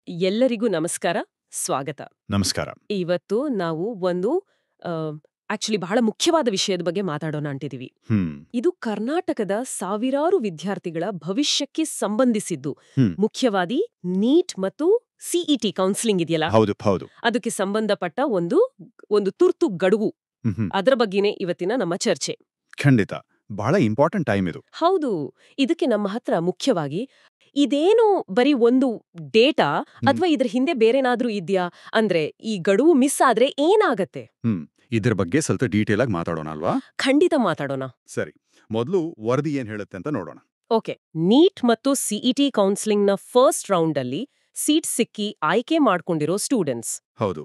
ಎಲ್ಲರಿಗೂ ನಮಸ್ಕಾರ, ಸ್ವಾಗತ. ನಮಸ್ಕಾರ. ಇವತ್ತು ನಾವು ಒಂದು ಆಕ್ಚುಲಿ ಬಹಳ ಮುಖ್ಯವಾದ ವಿಷಯದ ಬಗ್ಗೆ ಮಾತಾಡೋಣ ಅಂತಿದೀವಿ. ಹ್ಮ್ ಇದು ಕರ್ನಾಟಕದ ಸಾವಿರಾರು ವಿದ್ಯಾರ್ಥಿಗಳ ಭವಿಷ್ಯಕ್ಕೆ ಸಂಬಂಧಿಸಿದ್ದು. ಹ್ಮ್ ಮುಖ್ಯವಾಗಿ ನೀಟ್ ಮತ್ತು ಸಿಇಟಿ ಕೌನ್ಸಿಲಿಂಗ್ ಇದೆಯಲ್ಲ, ಹೌದು ಹೌದು. ಅದಕ್ಕೆ ಸಂಬಂಧಪಟ್ಟ ಒಂದು ತುರ್ತು ಗಡುವು. ಹ್ಮ್ ಅದರ ಬಗ್ಗೆನೇ ಇವತ್ತಿನ ನಮ್ಮ ಚರ್ಚೆ. ಖಂಡಿತ ಬಹಳ ಇಂಪಾರ್ಟೆಂಟ್ ಟೈಮ್ ಇದು. ಹೌದು, ಇದಕ್ಕೆ ನಮ್ಮ ಹತ್ರ ಮುಖ್ಯವಾಗಿ ಇದೇನು ಬರೀ ಒಂದು ಡೇಟಾ ಅಥವಾ ಇದ್ರ ಹಿಂದೆ ಬೇರೆನಾದ್ರೂ ಇದ್ಯಾ, ಅಂದ್ರೆ ಈ ಗಡುವು ಮಿಸ್ ಆದ್ರೆ ಏನಾಗತ್ತೆ? ಇದ್ರ ಬಗ್ಗೆ ಸ್ವಲ್ಪ ಡೀಟೇಲ್ ಆಗಿ ಮಾತಾಡೋಣ ಅಲ್ವಾ? ಖಂಡಿತ ಮಾತಾಡೋಣ. ಸರಿ, ಮೊದಲು ವರದಿ ಏನ್ ಹೇಳುತ್ತೆ ಅಂತ ನೋಡೋಣ. ಓಕೆ, ನೀಟ್ ಮತ್ತು ಸಿಇಟಿ ಕೌನ್ಸಿಲಿಂಗ್ನ ಫಸ್ಟ್ ರೌಂಡ್ ಅಲ್ಲಿ ಸೀಟ್ ಸಿಕ್ಕಿ ಆಯ್ಕೆ ಮಾಡ್ಕೊಂಡಿರೋ ಸ್ಟೂಡೆಂಟ್ಸ್ ಹೌದು.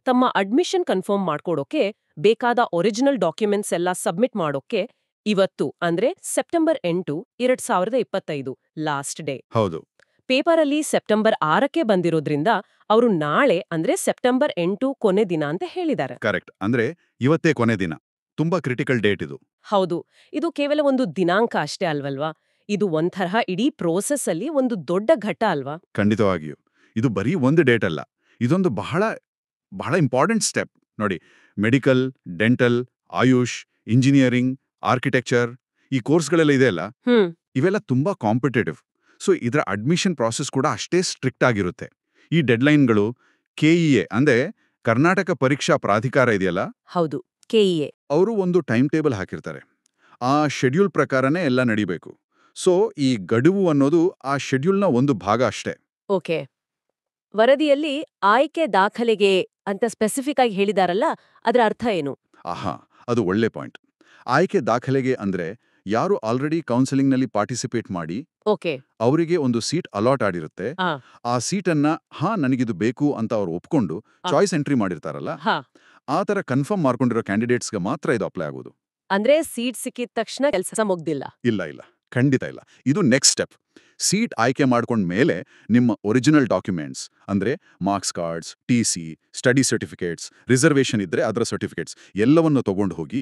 ತಮ್ಮ ಅಡ್ಮಿಷನ್ ಕನ್ಫರ್ಮ್ ಮಾಡ್ಕೊಡೋಕೆ ಬೇಕಾದ ಒರಿಜಿನಲ್ ಡಾಕ್ಯುಮೆಂಟ್ಸ್ ಎಲ್ಲ ಸಬ್ಮಿಟ್ ಮಾಡೋಕೆ ಇವತ್ತು ಅಂದ್ರೆ ಸೆಪ್ಟೆಂಬರ್ 8, 2025 ಲಾಸ್ಟ್ ಡೇ. ಹೌದು. ಪೇಪರ್ ಅಲ್ಲಿ ಸೆಪ್ಟೆಂಬರ್ 6ಕ್ಕೆ ಬಂದಿರೋದ್ರಿಂದ ಅವರು ನಾಳೆ ಅಂದ್ರೆ ಸೆಪ್ಟೆಂಬರ್ 8 ಕೊನೆ ದಿನ ಅಂತ ಹೇಳಿದ್ದಾರೆ. ಕರೆಕ್ಟ್. ಅಂದ್ರೆ ಇವತ್ತೇ ಕೊನೆ ದಿನ. ತುಂಬಾ ಕ್ರಿಟಿಕಲ್ ಡೇಟ್ ಇದು. ಹೌದು, ಇದು ಕೇವಲ ಒಂದು ದಿನಾಂಕ ಅಷ್ಟೇ ಅಲ್ವಲ್ವಾ, ಇದು ಒಂಥರ ಇಡೀ ಪ್ರೋಸೆಸ್ ಅಲ್ಲಿ ಒಂದು ದೊಡ್ಡ ಘಟ್ಟ ಅಲ್ವಾ? ಖಂಡಿತವಾಗಿಯೂ ಇದು ಬರೀ ಒಂದು ಡೇಟ್ ಅಲ್ಲ, ಇದೊಂದು ಬಹಳ ಬಹಳ ಇಂಪಾರ್ಟೆಂಟ್ ಸ್ಟೆಪ್. ನೋಡಿ, medical, dental, AYUSH, engineering, architecture ಈ ಕೋರ್ಸ್ಗಳೆಲ್ಲ ಇದೆಯಲ್ಲ, ಇವೆಲ್ಲ ತುಂಬಾ ಕಾಂಪಿಟೇಟಿವ್. ಸೊ ಇದರ ಅಡ್ಮಿಷನ್ ಪ್ರಾಸೆಸ್ ಕೂಡ ಅಷ್ಟೇ ಸ್ಟ್ರಿಕ್ಟ್ ಆಗಿರುತ್ತೆ. ಈ ಡೆಡ್ಲೈನ್ಗಳು ಕೆಇಎ ಅಂದ್ರೆ ಕರ್ನಾಟಕ ಪರೀಕ್ಷಾ ಪ್ರಾಧಿಕಾರ ಇದೆಯಲ್ಲ, ಹೌದು, ಕೆಇಎ ಅವರು ಒಂದು ಟೈಮ್ ಟೇಬಲ್ ಹಾಕಿರ್ತಾರೆ. ಆ ಶೆಡ್ಯೂಲ್ ಪ್ರಕಾರನೇ ಎಲ್ಲ ನಡಿಬೇಕು. ಸೊ ಈ ಗಡುವು ಅನ್ನೋದು ಆ ಶೆಡ್ಯೂಲ್ನ ಒಂದು ಭಾಗ ಅಷ್ಟೇ. ಓಕೆ, ವರದಿಯಲ್ಲಿ ಆಯ್ಕೆ ದಾಖಲೆಗೆ ಅಂತ ಸ್ಪೆಸಿಫಿಕ್ ಆಗಿ ಹೇಳಿದಾರಲ್ಲ, ಅದರ ಅರ್ಥ ಏನು? ಆಹಾ, ಅದು ಒಳ್ಳೆ ಪಾಯಿಂಟ್. ಆಯ್ಕೆ ದಾಖಲೆಗೆ ಅಂದ್ರೆ ಯಾರು ಆಲ್ರೆಡಿ ಕೌನ್ಸಿಲಿಂಗ್ನಲ್ಲಿ ಪಾರ್ಟಿಸಿಪೇಟ್ ಮಾಡಿ ಓಕೆ ಅವರಿಗೆ ಒಂದು ಸೀಟ್ ಅಲಾಟ್ ಆಗಿರುತ್ತೆ. ಆ ಸೀಟನ್ನ ನನಗಿದು ಬೇಕು ಅಂತ ಅವ್ರು ಒಪ್ಕೊಂಡು ಚಾಯ್ಸ್ ಎಂಟ್ರಿ ಮಾಡಿರ್ತಾರಲ್ಲ, ಆ ತರ ಕನ್ಫರ್ಮ್ ಮಾಡ್ಕೊಂಡಿರೋ ಕ್ಯಾಂಡಿಡೇಟ್ಸ್ಗೆ ಮಾತ್ರ ಇದು ಅಪ್ಲೈ ಆಗೋದು. ಅಂದ್ರೆ ಸೀಟ್ ಸಿಕ್ಕಿದ ತಕ್ಷಣ ಕೆಲಸ ಮುಗ್ದಿಲ್ಲ? ಇಲ್ಲ ಇಲ್ಲ, ಖಂಡಿತ ಇಲ್ಲ. ಇದು ನೆಕ್ಸ್ಟ್ ಸ್ಟೆಪ್. ಸೀಟ್ ಆಯ್ಕೆ ಮಾಡ್ಕೊಂಡ ಮೇಲೆ ನಿಮ್ಮ ಒರಿಜಿನಲ್ ಡಾಕ್ಯುಮೆಂಟ್ಸ್ ಅಂದ್ರೆ marks cards, TC, study certificates, reservation ಇದ್ರೆ ಅದರ ಸರ್ಟಿಫಿಕೇಟ್ಸ್ ಎಲ್ಲವನ್ನು ತಗೊಂಡು ಹೋಗಿ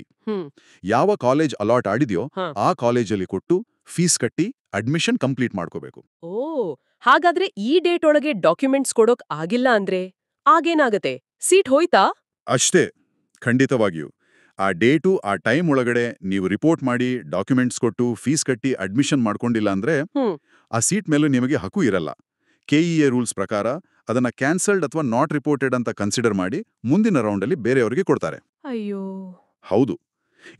ಯಾವ ಕಾಲೇಜ್ ಅಲಾಟ್ ಆಗಿದೆಯೋ ಆ ಕಾಲೇಜಲ್ಲಿ ಕೊಟ್ಟು ಫೀಸ್ ಕಟ್ಟಿ ಅಡ್ಮಿಷನ್ ಕಂಪ್ಲೀಟ್ ಮಾಡ್ಕೋಬೇಕು. ಓ, ಹಾಗಾದ್ರೆ ಈ ಡೇಟ್ ಒಳಗೆ ಡಾಕ್ಯುಮೆಂಟ್ಸ್ ಕೊಡೋಕ್ ಆಗಿಲ್ಲ ಅಂದ್ರೆ ಆಗೇನಾಗತ್ತೆ? ಸೀಟ್ ಹೋಯ್ತಾ? ಅಷ್ಟೇ, ಖಂಡಿತವಾಗಿಯೂ. ಆ ಡೇಟು ಆ ಟೈಮ್ ಒಳಗಡೆ ನೀವು ರಿಪೋರ್ಟ್ ಮಾಡಿ ಡಾಕ್ಯುಮೆಂಟ್ಸ್ ಕೊಟ್ಟು ಫೀಸ್ ಕಟ್ಟಿ ಅಡ್ಮಿಷನ್ ಮಾಡ್ಕೊಂಡಿಲ್ಲ ಅಂದ್ರೆ ಆ ಸೀಟ್ ಮೇಲೂ ನಿಮಗೆ ಹಕ್ಕು ಇರಲ್ಲ. ಕೆಇಎ ರೂಲ್ಸ್ ಪ್ರಕಾರ ಅದನ್ನ ಕ್ಯಾನ್ಸಲ್ಡ್ ಅಥವಾ ನಾಟ್ ರಿಪೋರ್ಟೆಡ್ ಅಂತ ಕನ್ಸಿಡರ್ ಮಾಡಿ ಮುಂದಿನ ರೌಂಡಲ್ಲಿ ಬೇರೆಯವರಿಗೆ ಕೊಡ್ತಾರೆ. ಅಯ್ಯೋ, ಹೌದು,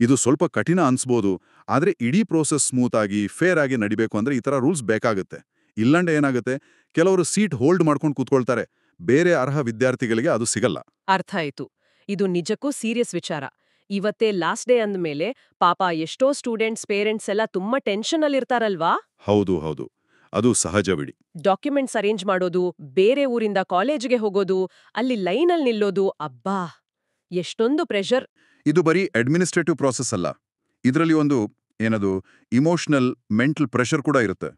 ಇದು ಸ್ವಲ್ಪ ಕಠಿಣ ಅನ್ಸ್ಬೋದು, ಆದ್ರೆ ಇಡೀ ಪ್ರೋಸೆಸ್ ಸ್ಮೂತ್ ಆಗಿ ಫೇರ್ ಆಗಿ ನಡಿಬೇಕು ಅಂದ್ರೆ ಈ ತರ ರೂಲ್ಸ್ ಬೇಕಾಗುತ್ತೆ. ಇಲ್ಲಂಡೆ ಏನಾಗುತ್ತೆ, ಕೆಲವರು ಸೀಟ್ ಹೋಲ್ಡ್ ಮಾಡ್ಕೊಂಡು ಕೂತ್ಕೊಳ್ತಾರೆ, ಬೇರೆ ಅರ್ಹ ವಿದ್ಯಾರ್ಥಿಗಳಿಗೆ ಅದು ಸಿಗಲ್ಲ. ಅರ್ಥ ಆಯ್ತು. ಇದು ನಿಜಕ್ಕೂ ಸೀರಿಯಸ್ ವಿಚಾರ. ಇವತ್ತೇ ಲಾಸ್ಟ್ ಡೇ ಅಂದ್ಮೇಲೆ ಪಾಪ ಎಷ್ಟೋ ಸ್ಟೂಡೆಂಟ್ಸ್ ಪೇರೆಂಟ್ಸ್ ಎಲ್ಲ ತುಂಬಾ ಟೆನ್ಷನ್ ಅಲ್ಲಿ ಇರ್ತಾರಲ್ವಾ? ಹೌದು ಹೌದು, ಅದು ಸಹಜ ಬಿಡಿ. ಡಾಕ್ಯುಮೆಂಟ್ಸ್ ಅರೇಂಜ್ ಮಾಡೋದು, ಬೇರೆ ಊರಿಂದ ಕಾಲೇಜ್ಗೆ ಹೋಗೋದು, ಅಲ್ಲಿ ಲೈನಲ್ಲಿ ನಿಲ್ಲೋದು, ಅಬ್ಬಾ ಎಷ್ಟೊಂದು ಪ್ರೆಷರ್. ಇದು ಬರೀ ಅಡ್ಮಿನಿಸ್ಟ್ರೇಟಿವ್ ಪ್ರಾಸೆಸ್ ಅಲ್ಲ, ಇದರಲ್ಲಿ ಒಂದು ಏನದು ಇಮೋಷನಲ್ ಮೆಂಟಲ್ ಪ್ರೆಷರ್ ಕೂಡ ಇರುತ್ತೆ.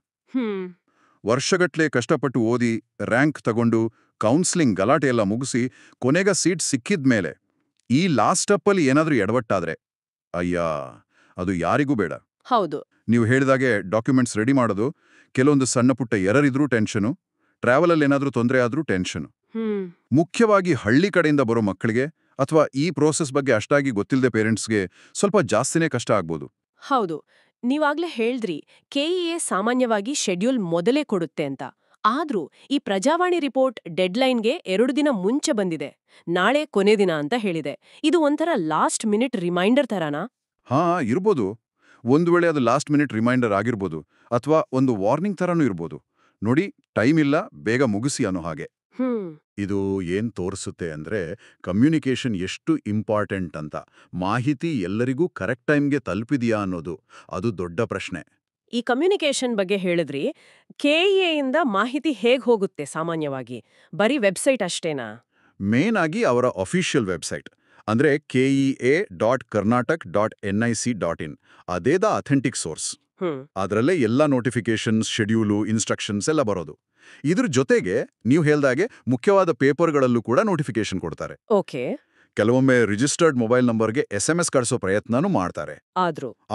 ವರ್ಷಗಟ್ಲೆ ಕಷ್ಟಪಟ್ಟು ಓದಿ ರ್ಯಾಂಕ್ ತಗೊಂಡು ಕೌನ್ಸಿಲಿಂಗ್ ಗಲಾಟೆ ಎಲ್ಲ ಮುಗಿಸಿ ಕೊನೆಗ ಸೀಟ್ ಸಿಕ್ಕಿದ್ಮೇಲೆ ಈ ಲಾಸ್ಟ್ ಸ್ಟೆಪ್ಪಲ್ಲಿ ಏನಾದ್ರೂ ಎಡವಟ್ಟಾದ್ರೆ ಅಯ್ಯಾ, ಅದು ಯಾರಿಗೂ ಬೇಡ. ಹೌದು, ನೀವು ಹೇಳಿದಾಗೆ ಡಾಕ್ಯುಮೆಂಟ್ಸ್ ರೆಡಿ ಮಾಡೋದು, ಕೆಲವೊಂದು ಸಣ್ಣ ಪುಟ್ಟ ಎರರ್ ಇದ್ರೂ ಟೆನ್ಷನು, ಟ್ರಾವೆಲಲ್ಲಿ ಏನಾದ್ರೂ ತೊಂದರೆ ಆದ್ರೂ ಟೆನ್ಷನು. ಮುಖ್ಯವಾಗಿ ಹಳ್ಳಿ ಕಡೆಯಿಂದ ಬರೋ ಮಕ್ಕಳಿಗೆ ಅಥವಾ ಈ ಪ್ರೋಸೆಸ್ ಬಗ್ಗೆ ಅಷ್ಟಾಗಿ ಗೊತ್ತಿಲ್ಲದೆ ಪೇರೆಂಟ್ಸ್ಗೆ ಸ್ವಲ್ಪ ಜಾಸ್ತಿನೇ ಕಷ್ಟ ಆಗ್ಬೋದು. ಹೌದು, ನೀವಾಗ್ಲೇ ಹೇಳಿದ್ರಿ ಕೆಇಎ ಸಾಮಾನ್ಯವಾಗಿ ಶೆಡ್ಯೂಲ್ ಮೊದಲೇ ಕೊಡುತ್ತೆ ಅಂತ. ಆದ್ರೂ ಈ ಪ್ರಜಾವಾಣಿ ರಿಪೋರ್ಟ್ ಡೆಡ್ಲೈನ್ಗೆ 2 ದಿನ ಮುಂಚೆ ಬಂದಿದೆ. ನಾಳೆ ಕೊನೆ ದಿನ ಅಂತ ಹೇಳಿದೆ. ಇದು ಒಂಥರ ಲಾಸ್ಟ್ ಮಿನಿಟ್ ರಿಮೈಂಡರ್ ತರಾನಾ? ಇರ್ಬೋದು. ಒಂದು ವೇಳೆ ಅದು ಲಾಸ್ಟ್ ಮಿನಿಟ್ ರಿಮೈಂಡರ್ ಆಗಿರ್ಬೋದು, ಅಥವಾ ಒಂದು ವಾರ್ನಿಂಗ್ ತರಾನೂ ಇರ್ಬೋದು. ನೋಡಿ, ಟೈಮ್ ಇಲ್ಲ, ಬೇಗ ಮುಗಿಸಿ ಅನ್ನೋ ಹಾಗೆ. ಇದು ಏನ್ ತೋರಿಸುತ್ತೆ ಅಂದ್ರೆ ಕಮ್ಯುನಿಕೇಶನ್ ಎಷ್ಟು ಇಂಪಾರ್ಟೆಂಟ್ ಅಂತ. ಮಾಹಿತಿ ಎಲ್ಲರಿಗೂ ಕರೆಕ್ಟ್ ಟೈಮ್ಗೆ ತಲುಪಿದೆಯಾ ಅನ್ನೋದು ಅದು ದೊಡ್ಡ ಪ್ರಶ್ನೆ. ಈ ಕಮ್ಯುನಿಕೇಶನ್ ಬಗ್ಗೆ ಹೇಳಿದ್ರಿ. ಕೆಇಎಯಿಂದ ಮಾಹಿತಿ ಹೇಗ್ ಹೋಗುತ್ತೆ ಸಾಮಾನ್ಯವಾಗಿ? ಬರೀ ವೆಬ್ಸೈಟ್ ಅಷ್ಟೇನಾ? ಮೇನ್ ಆಗಿ ಅವರ ಅಫಿಷಿಯಲ್ ವೆಬ್ಸೈಟ್ ಅಂದ್ರೆ kea.karnatak.nic.in ಅದೇ ದ ಅಥೆಂಟಿಕ್ ಸೋರ್ಸ್. ಅದರಲ್ಲೇ ಎಲ್ಲ ನೋಟಿಫಿಕೇಶನ್ಸ್, ಶೆಡ್ಯೂಲು, ಇನ್ಸ್ಟ್ರಕ್ಷನ್ಸ್ ಎಲ್ಲ ಬರೋದು. ಇದ್ರ ಜೊತೆಗೆ ನೀವು ಹೇಳ್ದಾಗೆ ಮುಖ್ಯವಾದ ಪೇಪರ್ಗಳಲ್ಲೂ ಕೂಡ ನೋಟಿಫಿಕೇಶನ್ ಕೊಡ್ತಾರೆ. ಓಕೆ, ಕೆಲವೊಮ್ಮೆ ರಿಜಿಸ್ಟರ್ಡ್ ಮೊಬೈಲ್ ನಂಬರ್ಗೆ SMS ಕಳಿಸೋ ಪ್ರಯತ್ನನೂ ಮಾಡ್ತಾರೆ.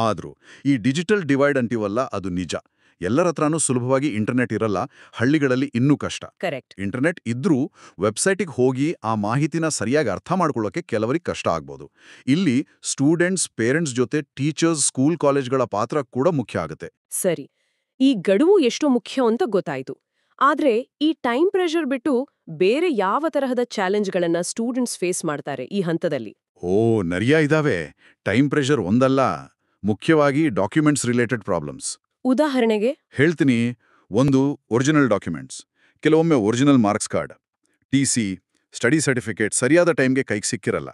ಆದ್ರೂ ಈ ಡಿಜಿಟಲ್ ಡಿವೈಡ್ ಅಂತೀವಲ್ಲ, ಅದು ನಿಜ. ಎಲ್ಲರ ಹತ್ರನೂ ಸುಲಭವಾಗಿ ಇಂಟರ್ನೆಟ್ ಇರಲ್ಲ, ಹಳ್ಳಿಗಳಲ್ಲಿ ಇನ್ನೂ ಕಷ್ಟ. ಕರೆಕ್ಟ್. ಇಂಟರ್ನೆಟ್ ಇದ್ರೂ ವೆಬ್ಸೈಟಿಗೆ ಹೋಗಿ ಆ ಮಾಹಿತಿನ ಸರಿಯಾಗಿ ಅರ್ಥ ಮಾಡ್ಕೊಳ್ಳೋಕೆ ಕೆಲವರಿಗೆ ಕಷ್ಟ ಆಗ್ಬೋದು. ಇಲ್ಲಿ ಸ್ಟೂಡೆಂಟ್ಸ್, ಪೇರೆಂಟ್ಸ್ ಜೊತೆ ಟೀಚರ್ಸ್, ಸ್ಕೂಲ್ ಕಾಲೇಜ್ಗಳ ಪಾತ್ರ ಕೂಡ ಮುಖ್ಯ ಆಗುತ್ತೆ. ಸರಿ. ಈ ಗಡುವು ಎಷ್ಟು ಮುಖ್ಯ ಅಂತ ಗೊತ್ತಾಯ್ತು. ಆದ್ರೆ ಈ ಟೈಮ್ ಪ್ರೆಷರ್ ಬಿಟ್ಟು ಬೇರೆ ಯಾವ ತರಹದ ಚಾಲೆಂಜ್ಗಳನ್ನ ಸ್ಟೂಡೆಂಟ್ಸ್ ಫೇಸ್ ಮಾಡ್ತಾರೆ ಈ ಹಂತದಲ್ಲಿ? ನರಿಯಾ ಇದಾವೆ. ಟೈಮ್ ಪ್ರೆಷರ್ ಒಂದಲ್ಲ, ಮುಖ್ಯವಾಗಿ ಡಾಕ್ಯುಮೆಂಟ್ಸ್ ರಿಲೇಟೆಡ್ ಪ್ರಾಬ್ಲಮ್ಸ್. ಉದಾಹರಣೆಗೆ ಹೇಳ್ತೀನಿ. ಒಂದು, ಒರಿಜಿನಲ್ ಡಾಕ್ಯುಮೆಂಟ್ಸ್. ಕೆಲವೊಮ್ಮೆ original marks card, TC., study certificate ಸರಿಯಾದ ಟೈಮ್ಗೆ ಕೈಗೆ ಸಿಕ್ಕಿರಲ್ಲ.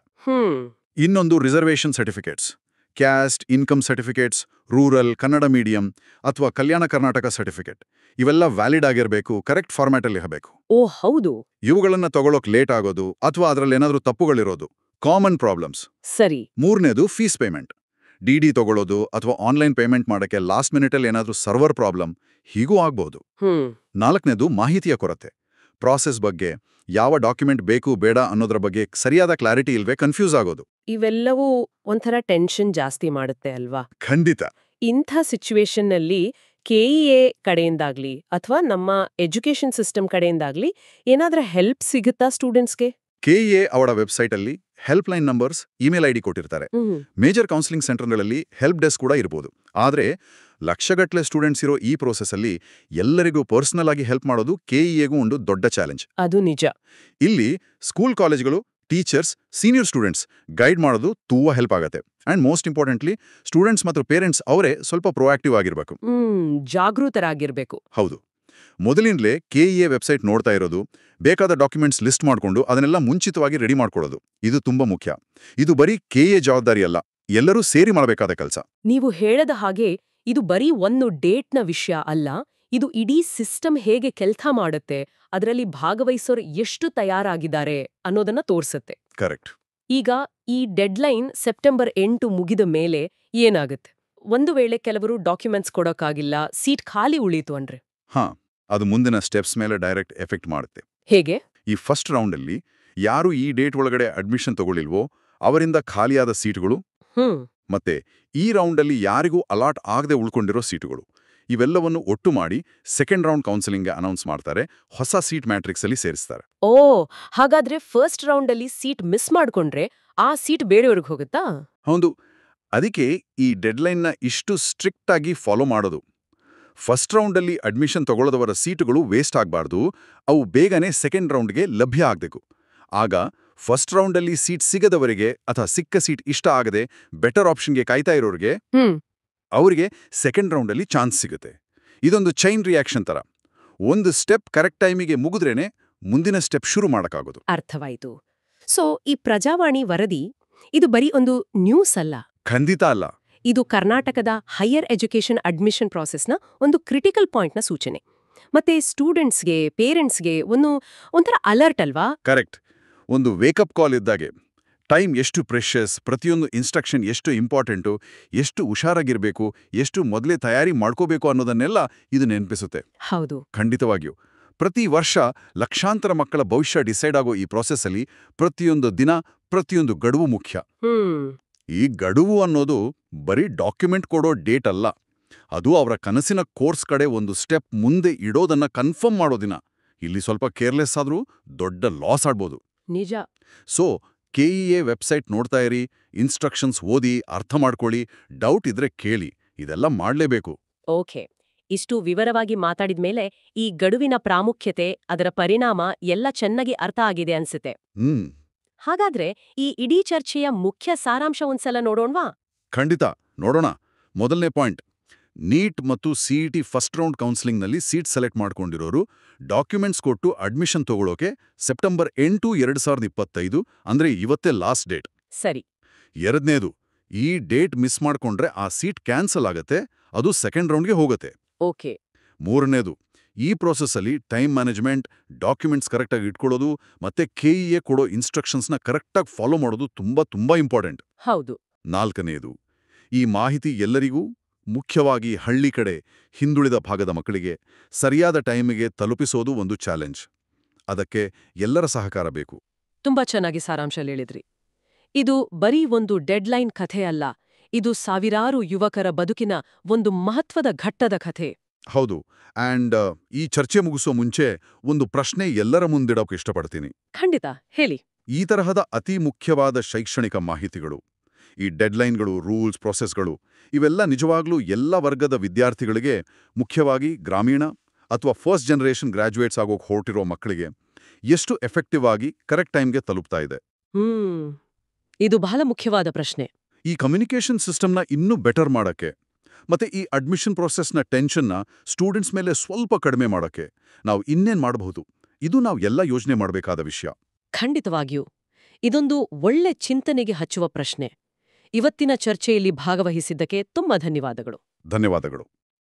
ಇನ್ನೊಂದು, reservation certificates, caste, income certificates, rural, Kannada medium ಅಥವಾ ಕಲ್ಯಾಣ ಕರ್ನಾಟಕ ಸರ್ಟಿಫಿಕೇಟ್. ಇವೆಲ್ಲ ವ್ಯಾಲಿಡ್ ಆಗಿರಬೇಕು, ಕರೆಕ್ಟ್ ಫಾರ್ಮ್ಯಾಟಲ್ಲಿ ಇರಬೇಕು. ಹೌದು. ಇವುಗಳನ್ನ ತಗೊಳ್ಳೋಕ್ ಲೇಟ್ ಆಗೋದು ಅಥವಾ ಅದರಲ್ಲಿ ಏನಾದರೂ ತಪ್ಪುಗಳಿರೋದು ಕಾಮನ್ ಪ್ರಾಬ್ಲಮ್ಸ್. ಸರಿ. ಮೂರನೇದು, ಫೀಸ್ ಪೇಮೆಂಟ್. ಡಿ ತಗೊಳ್ಳೋದು ಅಥವಾ ಆನ್ಲೈನ್ ಪೇಮೆಂಟ್ ಮಾಡಕ್ಕೆ ಲಾಸ್ಟ್ ಮಿನಿಟಲ್ಲಿ ಏನಾದರೂ ಸರ್ವರ್ ಪ್ರಾಬ್ಲಮ್, ಹೀಗೂ ಆಗ್ಬೋದು. ನಾಲ್ಕನೇದು, ಮಾಹಿತಿಯ ಕೊರತೆ. ಪ್ರಾಸೆಸ್ ಬಗ್ಗೆ, ಯಾವ ಡಾಕ್ಯುಮೆಂಟ್ ಬೇಕು ಬೇಡ ಅನ್ನೋದ್ರ ಬಗ್ಗೆ ಸರಿಯಾದ ಕ್ಲಾರಿಟಿ ಇಲ್ವೇ ಕನ್ಫ್ಯೂಸ್ ಆಗೋದು. ಇವೆಲ್ಲವೂ ಒಂಥರ ಟೆನ್ಷನ್ ಜಾಸ್ತಿ ಮಾಡುತ್ತೆ ಅಲ್ವಾ? ಖಂಡಿತ. ಇಂಥ ಸಿಚುವೇಶನ್ನಲ್ಲಿ ಕೆಇಎ ಕಡೆಯಿಂದಾಗ್ಲಿ ಅಥವಾ ನಮ್ಮ ಎಜುಕೇಶನ್ ಸಿಸ್ಟಮ್ ಕಡೆಯಿಂದಾಗ್ಲಿ ಏನಾದ್ರೂ ಹೆಲ್ಪ್ ಸಿಗುತ್ತಾ ಸ್ಟೂಡೆಂಟ್ಸ್ಗೆ? ಕೆಇಎ ಅವರ ವೆಬ್ಸೈಟಲ್ಲಿ help line numbers, email ID ಕೊಟ್ಟಿರ್ತಾರೆ. ಮೇಜರ್ ಕೌನ್ಸಿಲಿಂಗ್ ಸೆಂಟರ್ಗಳಲ್ಲಿ ಹೆಲ್ಪ್ ಡೆಸ್ಕ್ ಕೂಡ ಇರ್ಬೋದು. ಆದರೆ ಲಕ್ಷಗಟ್ಟಲೆ ಸ್ಟೂಡೆಂಟ್ಸ್ ಇರೋ ಈ ಪ್ರೋಸೆಸ್ಸಲ್ಲಿ ಎಲ್ಲರಿಗೂ ಪರ್ಸನಲ್ ಆಗಿ ಹೆಲ್ಪ್ ಮಾಡೋದು ಕೆಇಎಗೂ ಒಂದು ದೊಡ್ಡ ಚಾಲೆಂಜ್. ಅದು ನಿಜ. ಇಲ್ಲಿ ಸ್ಕೂಲ್ ಕಾಲೇಜ್ಗಳು, ಟೀಚರ್ಸ್, ಸೀನಿಯರ್ ಸ್ಟೂಡೆಂಟ್ಸ್ ಗೈಡ್ ಮಾಡೋದು ತುಂಬಾ ಹೆಲ್ಪ್ ಆಗುತ್ತೆ. ಅಂಡ್ ಮೋಸ್ಟ್ ಇಂಪಾರ್ಟೆಂಟ್ಲಿ, ಸ್ಟೂಡೆಂಟ್ಸ್ ಮತ್ತು ಪೇರೆಂಟ್ಸ್ ಅವರೇ ಸ್ವಲ್ಪ ಪ್ರೊಆಕ್ಟಿವ್ ಆಗಿರಬೇಕು, ಜಾಗೃತರಾಗಿರ್ಬೇಕು. ಹೌದು. ಮೊದಲಿಂದಲೇ ಕೆಇಎ ವೆಬ್ಸೈಟ್ ನೋಡ್ತಾ ಇರೋದು, ಬೇಕಾದ ಡಾಕ್ಯುಮೆಂಟ್ಸ್ ಲಿಸ್ಟ್ ಮಾಡಿಕೊಂಡು ಅದನ್ನೆಲ್ಲ ಮುಂಚಿತವಾಗಿ ರೆಡಿ ಮಾಡ್ಕೊಳ್ಳೋದು, ಇದು ತುಂಬಾ ಮುಖ್ಯ. ಇದು ಬರೀ ಕೆಇಎ ಜವಾಬ್ದಾರಿ ಅಲ್ಲ, ಎಲ್ಲರೂ ಸೇರಿ ಮಾಡಬೇಕಾದ ಕೆಲಸ. ನೀವು ಹೇಳದ ಹಾಗೆ ಇದು ಬರೀ ಒಂದು ಡೇಟ್ನ ವಿಷಯ ಅಲ್ಲ, ಇದು ಇಡೀ ಸಿಸ್ಟಮ್ ಹೇಗೆ ಕೆಲಸ ಮಾಡುತ್ತೆ, ಅದರಲ್ಲಿ ಭಾಗವಹಿಸೋರು ಎಷ್ಟು ತಯಾರಾಗಿದ್ದಾರೆ ಅನ್ನೋದನ್ನ ತೋರಿಸುತ್ತೆ. ಕರೆಕ್ಟ್. ಈಗ ಈ ಡೆಡ್ಲೈನ್ ಸೆಪ್ಟೆಂಬರ್ 8 ಮುಗಿದ ಮೇಲೆ ಏನಾಗುತ್ತೆ? ಒಂದು ವೇಳೆ ಕೆಲವರು ಡಾಕ್ಯುಮೆಂಟ್ಸ್ ಕೊಡೋಕ್ಕಾಗಿಲ್ಲ, ಸೀಟ್ ಖಾಲಿ ಉಳೀತು ಅಂದ್ರೆ? ಅದು ಮುಂದಿನ ಸ್ಟೆಪ್ಸ್ ಮೇಲೆ ಡೈರೆಕ್ಟ್ ಎಫೆಕ್ಟ್ ಮಾಡುತ್ತೆ. ಹೇಗೆ? ಈ ಫಸ್ಟ್ ರೌಂಡಲ್ಲಿ ಯಾರು ಈ ಡೇಟ್ ಒಳಗಡೆ ಅಡ್ಮಿಷನ್ ತಗೊಳ್ಳಿಲ್ವೋ ಅವರಿಂದ ಖಾಲಿಯಾದ ಸೀಟುಗಳು, ಮತ್ತೆ ಈ ರೌಂಡಲ್ಲಿ ಯಾರಿಗೂ ಅಲಾಟ್ ಆಗದೆ ಉಳ್ಕೊಂಡಿರೋ ಸೀಟುಗಳು, ಇವೆಲ್ಲವನ್ನು ಒಟ್ಟು ಮಾಡಿ ಸೆಕೆಂಡ್ ರೌಂಡ್ ಕೌನ್ಸಿಲಿಂಗ್ಗೆ ಅನೌನ್ಸ್ ಮಾಡ್ತಾರೆ. ಹೊಸ ಸೀಟ್ ಮ್ಯಾಟ್ರಿಕ್ಸ್ ಅಲ್ಲಿ ಸೇರಿಸ್ತಾರೆ. ಹಾಗಾದ್ರೆ ಫಸ್ಟ್ ರೌಂಡಲ್ಲಿ ಸೀಟ್ ಮಿಸ್ ಮಾಡ್ಕೊಂಡ್ರೆ ಆ ಸೀಟ್ ಬೇರೆಯವ್ರಿಗೆ ಹೋಗುತ್ತಾ? ಹೌದು. ಅದಕ್ಕೆ ಈ ಡೆಡ್ಲೈನ್ನ ಇಷ್ಟು ಸ್ಟ್ರಿಕ್ಟ್ ಆಗಿ ಫಾಲೋ ಮಾಡೋದು. ಫಸ್ಟ್ ರೌಂಡಲ್ಲಿ ಅಡ್ಮಿಷನ್ ತಗೊಳ್ಳೋದವರ ಸೀಟುಗಳು ವೇಸ್ಟ್ ಆಗಬಾರ್ದು, ಅವು ಬೇಗನೆ ಸೆಕೆಂಡ್ ರೌಂಡ್ಗೆ ಲಭ್ಯ ಆಗಬೇಕು. ಆಗ ಫಸ್ಟ್ ರೌಂಡಲ್ಲಿ ಸೀಟ್ ಸಿಗದವರಿಗೆ ಅಥವಾ ಸಿಕ್ಕ ಸೀಟ್ ಇಷ್ಟ ಆಗದೆ ಬೆಟರ್ ಆಪ್ಷನ್ಗೆ ಕಾಯ್ತಾ ಇರೋರಿಗೆ ಅವರಿಗೆ ಸೆಕೆಂಡ್ ರೌಂಡಲ್ಲಿ ಚಾನ್ಸ್ ಸಿಗುತ್ತೆ. ಇದೊಂದು ಚೈನ್ ರಿಯಾಕ್ಷನ್ ತರ. ಒಂದು ಸ್ಟೆಪ್ ಕರೆಕ್ಟ್ ಟೈಮಿಗೆ ಮುಗಿದ್ರೇನೆ ಮುಂದಿನ ಸ್ಟೆಪ್ ಶುರು ಮಾಡೋಕ್ಕಾಗೋದು. ಅರ್ಥವಾಯಿತು. ಸೊ ಈ ಪ್ರಜಾವಾಣಿ ವರದಿ ಇದು ಬರೀ ಒಂದು ನ್ಯೂಸ್ ಅಲ್ಲ. ಖಂಡಿತ ಅಲ್ಲ. ಇದು ಕರ್ನಾಟಕದ ಹೈಯರ್ ಎಜುಕೇಷನ್ ಅಡ್ಮಿಷನ್ ಪ್ರಾಸೆಸ್ನ ಒಂದು ಕ್ರಿಟಿಕಲ್ ಪಾಯಿಂಟ್ನ ಸೂಚನೆ. ಮತ್ತೆ ಸ್ಟೂಡೆಂಟ್ಸ್ಗೆ, ಪೇರೆಂಟ್ಸ್ಗೆ ಒಂಥರ ಅಲರ್ಟ್ ಅಲ್ವಾ? ಕರೆಕ್ಟ್. ಒಂದು ವೇಕಪ್ ಕಾಲ್ ಇದ್ದಾಗೆ. ಟೈಮ್ ಎಷ್ಟು ಪ್ರೆಷಸ್, ಪ್ರತಿಯೊಂದು ಇನ್ಸ್ಟ್ರಕ್ಷನ್ ಎಷ್ಟು ಇಂಪಾರ್ಟೆಂಟು, ಎಷ್ಟು ಹುಷಾರಾಗಿರ್ಬೇಕು, ಎಷ್ಟು ಮೊದಲೇ ತಯಾರಿ ಮಾಡ್ಕೋಬೇಕು ಅನ್ನೋದನ್ನೆಲ್ಲ ಇದು ನೆನಪಿಸುತ್ತೆ. ಹೌದು, ಖಂಡಿತವಾಗಿಯೂ. ಪ್ರತಿ ವರ್ಷ ಲಕ್ಷಾಂತರ ಮಕ್ಕಳ ಭವಿಷ್ಯ ಡಿಸೈಡ್ ಆಗೋ ಈ ಪ್ರಾಸೆಸ್ಸಲ್ಲಿ ಪ್ರತಿಯೊಂದು ದಿನ, ಪ್ರತಿಯೊಂದು ಗಡುವು ಮುಖ್ಯ. ಈ ಗಡುವು ಅನ್ನೋದು ಬರೀ ಡಾಕ್ಯುಮೆಂಟ್ ಕೊಡೋ ಡೇಟ್ ಅಲ್ಲ, ಅದು ಅವರ ಕನಸಿನ ಕೋರ್ಸ್ ಕಡೆ ಒಂದು ಸ್ಟೆಪ್ ಮುಂದೆ ಇಡೋದನ್ನ ಕನ್ಫರ್ಮ್ ಮಾಡೋ ದಿನ. ಇಲ್ಲಿ ಸ್ವಲ್ಪ ಕೇರ್ಲೆಸ್ ಆದ್ರೂ ದೊಡ್ಡ ಲಾಸ್ ಆಡ್ಬೋದು. ನಿಜ. ಸೊ ಕೆಇಎ ವೆಬ್ಸೈಟ್ ನೋಡ್ತಾ ಇರಿ, ಇನ್ಸ್ಟ್ರಕ್ಷನ್ಸ್ ಓದಿ, ಅರ್ಥ ಮಾಡ್ಕೊಳ್ಳಿ, ಡೌಟ್ ಇದ್ರೆ ಕೇಳಿ, ಇದೆಲ್ಲ ಮಾಡ್ಲೇಬೇಕು. ಓಕೆ. ಇಷ್ಟು ವಿವರವಾಗಿ ಮಾತಾಡಿದ್ಮೇಲೆ ಈ ಗಡುವಿನ ಪ್ರಾಮುಖ್ಯತೆ, ಅದರ ಪರಿಣಾಮ ಎಲ್ಲ ಚೆನ್ನಾಗಿ ಅರ್ಥ ಆಗಿದೆ ಅನ್ಸುತ್ತೆ. ಹಾಗಾದ್ರೆ ಈ ಇಡೀ ಚರ್ಚೆಯ ಮುಖ್ಯ ಸಾರಾಂಶ ಒಂದ್ಸಲ ನೋಡೋಣವಾ? ಖಂಡಿತ ನೋಡೋಣ. ಮೊದಲನೇ ಪಾಯಿಂಟ್, ನೀಟ್ ಮತ್ತು ಸಿಇಟಿ ಫಸ್ಟ್ ರೌಂಡ್ ಕೌನ್ಸಿಲಿಂಗ್ನಲ್ಲಿ ಸೀಟ್ ಸೆಲೆಕ್ಟ್ ಮಾಡ್ಕೊಂಡಿರೋರು ಡಾಕ್ಯುಮೆಂಟ್ಸ್ ಕೊಟ್ಟು ಅಡ್ಮಿಷನ್ ತಗೊಳ್ಳೋಕೆ ಸೆಪ್ಟೆಂಬರ್ 8, 2025 ಅಂದ್ರೆ ಇವತ್ತೇ ಲಾಸ್ಟ್ ಡೇಟ್. ಸರಿ. ಎರಡನೇದು, ಈ ಡೇಟ್ ಮಿಸ್ ಮಾಡ್ಕೊಂಡ್ರೆ ಆ ಸೀಟ್ ಕ್ಯಾನ್ಸಲ್ ಆಗತ್ತೆ, ಅದು ಸೆಕೆಂಡ್ ರೌಂಡ್ಗೆ ಹೋಗುತ್ತೆ. ಓಕೆ. ಮೂರನೇದು, ಈ ಪ್ರೋಸೆಸ್ಸಲ್ಲಿ ಟೈಮ್ ಮ್ಯಾನೇಜ್ಮೆಂಟ್, ಡಾಕ್ಯುಮೆಂಟ್ಸ್ ಕರೆಕ್ಟಾಗಿ ಇಟ್ಕೊಳ್ಳೋದು ಮತ್ತೆ ಕೆಇಎ ಕೊಡೋ ಇನ್ಸ್ಟ್ರಕ್ಷನ್ಸ್ನ ಕರೆಕ್ಟಾಗಿ ಫಾಲೋ ಮಾಡೋದು ತುಂಬಾ ಇಂಪಾರ್ಟೆಂಟ್. ಹೌದು. ನಾಲ್ಕನೆಯದು, ಈ ಮಾಹಿತಿ ಎಲ್ಲರಿಗೂ, ಮುಖ್ಯವಾಗಿ ಹಳ್ಳಿ ಕಡೆ, ಹಿಂದುಳಿದ ಭಾಗದ ಮಕ್ಕಳಿಗೆ ಸರಿಯಾದ ಟೈಮಿಗೆ ತಲುಪಿಸೋದು ಒಂದು ಚಾಲೆಂಜ್. ಅದಕ್ಕೆ ಎಲ್ಲರ ಸಹಕಾರ ಬೇಕು. ತುಂಬಾ ಚೆನ್ನಾಗಿ ಸಾರಾಂಶ ಹೇಳಿದ್ರಿ. ಇದು ಬರೀ ಒಂದು ಡೆಡ್ಲೈನ್ ಕಥೆ ಅಲ್ಲ, ಇದು ಸಾವಿರಾರು ಯುವಕರ ಬದುಕಿನ ಒಂದು ಮಹತ್ವದ ಘಟ್ಟದ ಕಥೆ. ಹೌದು. ಆ್ಯಂಡ್ ಈ ಚರ್ಚೆ ಮುಗಿಸೋ ಮುಂಚೆ ಒಂದು ಪ್ರಶ್ನೆ ಎಲ್ಲರ ಮುಂದಿಡೋಕೆ ಇಷ್ಟಪಡ್ತೀನಿ. ಖಂಡಿತ, ಹೇಳಿ. ಈ ತರಹದ ಅತಿ ಮುಖ್ಯವಾದ ಶೈಕ್ಷಣಿಕ ಮಾಹಿತಿಗಳು, ಈ ಡೆಡ್ಲೈನ್ಗಳು, ರೂಲ್ಸ್, ಪ್ರೊಸೆಸ್ಗಳು, ಇವೆಲ್ಲ ನಿಜವಾಗ್ಲೂ ಎಲ್ಲ ವರ್ಗದ ವಿದ್ಯಾರ್ಥಿಗಳಿಗೆ, ಮುಖ್ಯವಾಗಿ ಗ್ರಾಮೀಣ ಅಥವಾ ಫಸ್ಟ್ ಜನರೇಷನ್ ಗ್ರಾಜ್ಯುಯೇಟ್ಸ್ ಆಗೋಕೆ ಹೊರಟಿರೋ ಮಕ್ಕಳಿಗೆ ಎಷ್ಟು ಎಫೆಕ್ಟಿವ್ ಆಗಿ ಕರೆಕ್ಟ್ ಟೈಮ್ಗೆ ತಲುಪ್ತಾ ಇದೆ? ಇದು ಬಹಳ ಮುಖ್ಯವಾದ ಪ್ರಶ್ನೆ. ಈ ಕಮ್ಯುನಿಕೇಷನ್ ಸಿಸ್ಟಮ್ನ ಇನ್ನೂ ಬೆಟರ್ ಮಾಡಕ್ಕೆ ಮತ್ತೆ ಈ ಅಡ್ಮಿಷನ್ ಪ್ರೊಸೆಸ್ನ ಟೆನ್ಷನ್ನ ಸ್ಟೂಡೆಂಟ್ಸ್ ಮೇಲೆ ಸ್ವಲ್ಪ ಕಡಿಮೆ ಮಾಡೋಕ್ಕೆ ನಾವು ಇನ್ನೇನು ಮಾಡಬಹುದು? ಇದು ನಾವು ಎಲ್ಲ ಯೋಚನೆ ಮಾಡಬೇಕಾದ ವಿಷಯ. ಖಂಡಿತವಾಗಿಯೂ. ಇದೊಂದು ಒಳ್ಳೆ ಚಿಂತನೆಗೆ ಹಚ್ಚುವ ಪ್ರಶ್ನೆ. ಇವತ್ತಿನ ಚರ್ಚೆಯಲ್ಲಿ ಭಾಗವಹಿಸಿದ್ದಕ್ಕೆ ತುಂಬಾ ಧನ್ಯವಾದಗಳು. ಧನ್ಯವಾದಗಳು.